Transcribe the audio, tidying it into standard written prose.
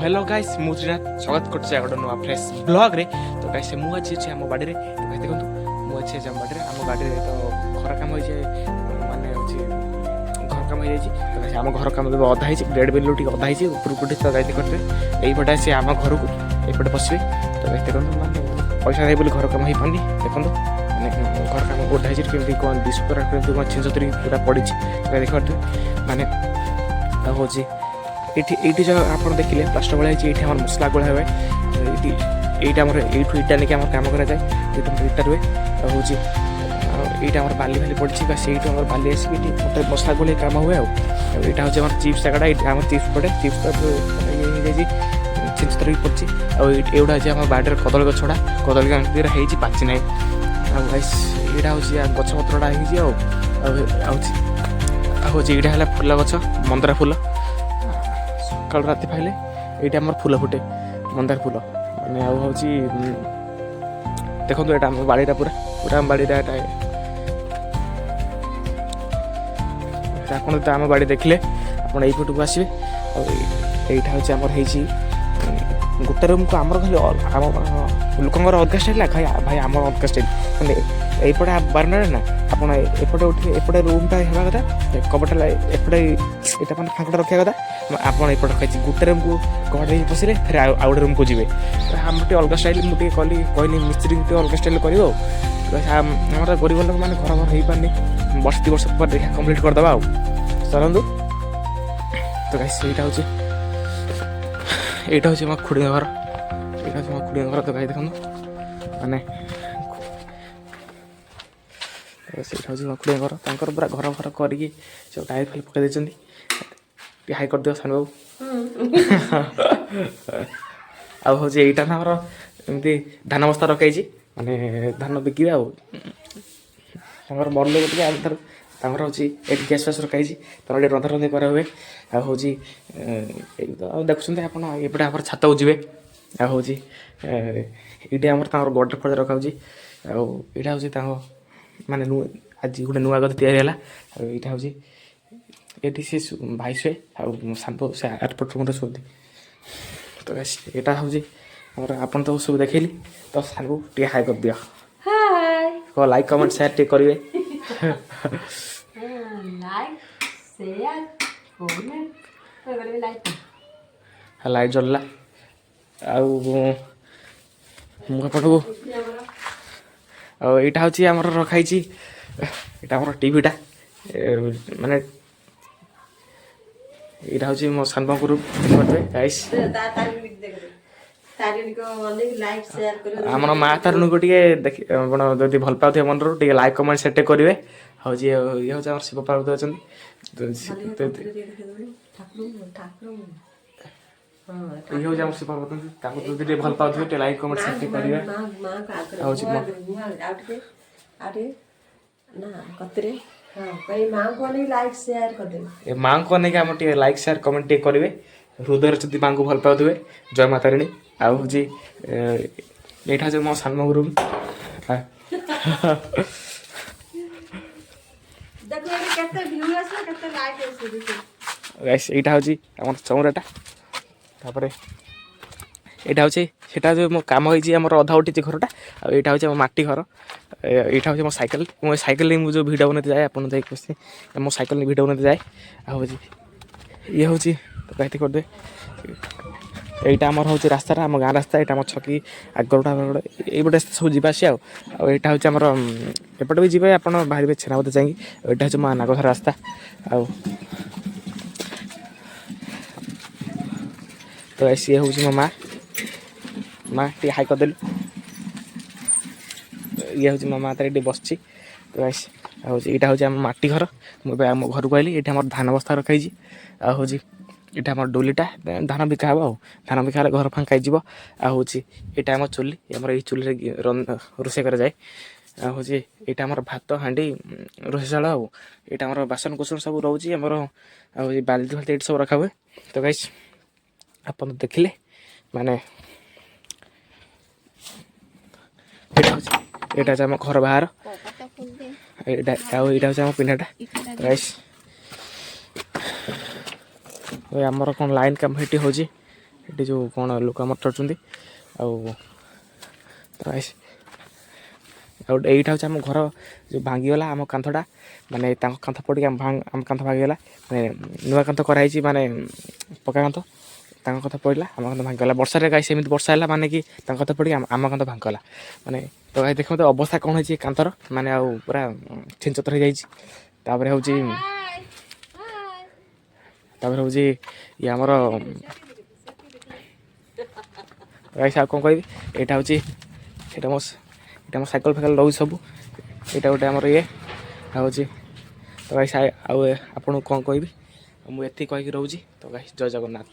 Hello guys मु श्रीनाथ स्वागत करछे गोटे नुआ फ्रेश ब्लॉग रे। तो गाइस मु अछि छै हम बाडी रे। तो गाइस देखंतु मु अछि हम बाडी रे हम गाडी रे। तो घर काम होई छै माने अछि घर काम होई छै। तो गाइस हम घर काम भी अधा है ग्रेड बिल्लू टी अधा है ऊपर गुटी। तो गाइस देखते एई पटे से हम घर को एई पटे बसबे। तो गाइस देखंतु माने पैसा दे बोली घर काम होई पानी देखंतु माने घर काम ओढा है केमती कोन दिसपर केमती कोन छिंजतरी पूरा पड़ी छै। तो देखते माने हो जी ये जो आप देखिले प्लास्टर गोला ये मसला गोला हुए ये इटा नहीं कम करा जाए इटा रुए हूँ यहाँ बाली भाली पड़ी बस ये बाली आसिक मसला गोल कम हुए यहाँ हूँ चिप्स जगटा आम चिप्स पड़े चिप्स छिंचतर भी पड़ी आउटा हूँ बाड़े कदली गछड़ा कदली है पाची ना यहाँ हूँ गछपत्रटा हूँ यहाँ फूल गछ मंदार फूल सकाल राति पाइले ये आम फूल फुटे मंदार फूल मैंने हूँ देखो ये आम बाड़ीटा पूरा पूरा आम बाड़ीटा आप आम बाड़ी देखले आप यू को आसवे यहाँ हूँ आमर गोटे रूम को आमर खाली लोकर अलग स्टाइल भाई आम अलग स्टाइल यपटे बारंडा ना आप एपटे उठे एपटे रूमटा है कथा कपटा एपटे यहाँ मैंने फांकटा रखा कथा आप गोटे रूम को कपड़े पशिले फिर आउ गोटे रूम को जी आम अलग स्टाइल मुझे कहली मिस्त्री अलग स्टाइल कर गरीब लोक मैंने घर घर हो पारनी वर्ष 2 वर्ष पर देखा कम्प्लीट करदे चलतु। तो गाइस यहाँ हूँ मो खुड़ी घर यहाँ हूँ मो खुड़ी घर। तो गाई देखो माने हूँ मो खुड़ी घर तर पूरा घर घर करके सब टाइल फाइल पकई देती हाई कर दियो सान बाबू आ हूँ यहाँ ना आमर एमती धान बस्ता रखाई माने धान बिके मरले गए हूँ गैस फैस रखाई तर रंधा रंधि करा हुए हूँ देखुं आपटे आम छात को जी हूँ ये आम गड्रे फड़े रखा यहाँ हूँ माने आज गोटे नुआ गद या यहाँ हूँ ये सी भाई शुए सांप से एयरपोर्ट मत शुद्ध। तो यहाँ हूँ आप सब देखली तो सान को टे हाई कर दियो कह लाइक कमेंट शेयर टे करेंगे लाइट जल्ला मुझे यहाँ हूँ आम रखाई यहाँ आम टीवीटा माने यहाँ हूँ मो सान रूम गाइस आम माँ तारुणी को देख जब भल पाते मन टे लाइक कमेंट सेट करेंगे हूँ ये हूँ शिव पार्वती अच्छा ये हूँ आम शिव पार्वती टे भल पाते लाइक कमेंट सेट करेंगे माँ को नहीं आम टे लाइक शेयर कमेंट टे करेंगे हृदय जब माँ को भल पाते जय माता राणी आ हूँ यहाँ जो मो सान रूम यहाँ हूँ आम चौराटा तापर यहाँ हूँ जो मो कम होम अधा उठी घरटा यहाँ हूँ मटी घर यहाँ हूँ मो साइकेल मो साइकेल जो भिडियो बनाते जाए आप मो साइकेल भिडियो बनाते जाए हूँ ये हूँ तो कहते करदे यहाँ आम हूँ रास्ता आम गाँ रास्ता यहाँ आम छकी आगरटा ये सब जावासी यहाँ हूँ आमर एपटे भी जी आप बाहर छेनापद चाहिए यहाँ हूँ माँ नागधर रास्ता आ तो ये हूँ मो माँ टे हाई करदेलु ये हूँ मो माँ तार बस तो यहाँ हूँ आम मटी घर मुझे आम घर को आइली ये धान बस्ता रखाई हूँ यहाँ आम डोलीटा धान बिका हे धान बिका घर फांका हूँ यहाँ आम चुली आम ये चुली रोषे कर जाए हूँ यहाँ आम भात हाँ रोषेशाला यहाँ आम बासन कुसन सब रोचे आमर बाल्टी फाल्टी ये सब रखा हुए। तो गाइस आप देखिले माने यहाँ आम घर बाहर यहाँ हूँ आम पिंडाटा गाइस आमर कौन लाइन काम ये हूँ ଏଠି ଯେଉଁ କ'ଣ ଲୋକ ଆମର ଚଢ଼ୁଛନ୍ତି ଆଉ ତ ଗାଇସ୍ ଆଉ ଏଇଟା ହେଉଛି ଆମ ଘର ଯେଉଁ ଭାଙ୍ଗିଗଲା ଆମ କାନ୍ଥଟା ମାନେ ତାଙ୍କ କାନ୍ଥ ପଡ଼ିକି ଆମ କାନ୍ଥ ଭାଙ୍ଗିଗଲା ମାନେ ନୂଆ କାନ୍ଥ କରାହେଇଛି ମାନେ ପକ୍କା କାନ୍ଥ ତାଙ୍କ କାନ୍ଥ ପଡ଼ିଲା ଆମ କାନ୍ଥ ଭାଙ୍ଗିଗଲା ବର୍ଷାରେ ଗାଈ ସେମିତି ବର୍ଷା ହେଲା ମାନେ କି ତାଙ୍କ କାନ୍ଥ ପଡ଼ିକି ଆମ କାନ୍ଥ ଭାଙ୍ଗିଗଲା ମାନେ ତ ଗାଈ ଦେଖନ୍ତୁ ଅବସ୍ଥା କ'ଣ ହେଇଛି କାନ୍ଥର ମାନେ ଆଉ ପୁରା ଛିଞ୍ଚତ୍ର ହେଇଯାଇଛି ତାପରେ ହେଉଛି ଇଏ ଆମର ଗାଈ ଆଉ କ'ଣ କହିବି ଏଇଟା ହେଉଛି ଏଇଟା ମୋ ସାଇକେଲ ଫାଇକେଲ ରହୁଛି ସବୁ ଏଇଟା ଗୋଟେ ଆମର ଇଏ ହେଉଛି ତ ଗାଈ ଆଉ ଆପଣଙ୍କୁ କ'ଣ କହିବି ମୁଁ ଏତିକି କହିକି ରହୁଛି ତ ଗାଈ ଜୟ ଜଗନ୍ନାଥ।